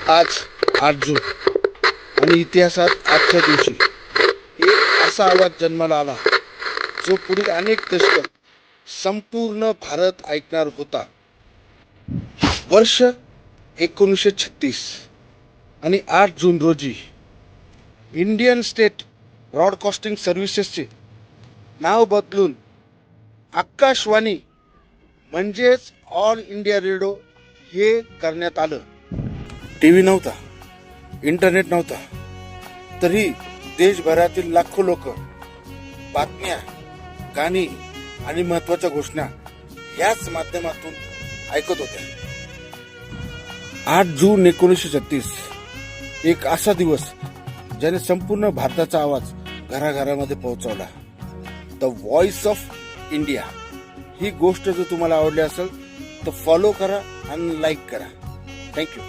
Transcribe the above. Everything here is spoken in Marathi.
आज 8 जून आणि इतिहासात आजच्या दिवशी एक असा आवाज जन्माला आला जो पुढील अनेक दशक संपूर्ण भारत ऐकणार होता. वर्ष 1936 आणि 8 जून रोजी इंडियन स्टेट ब्रॉडकास्टिंग सर्व्हिसेसचे नाव बदलून आकाशवाणी म्हणजेच ऑल इंडिया रेडिओ हे करण्यात आलं. टीव्ही नव्हता, इंटरनेट नव्हता, तरी देशभरातील लाखो लोक बातम्या, गाणी आणि महत्वाच्या घोषणा याच माध्यमातून ऐकत होत्या. 8 जून 1936 एक असा दिवस ज्याने संपूर्ण भारताचा आवाज घराघरामध्ये पोहोचवला. The voice of India. ही गोष्ट जर तुम्हाला आवडली असेल तर फॉलो करा आणि लाईक करा. थँक्यू.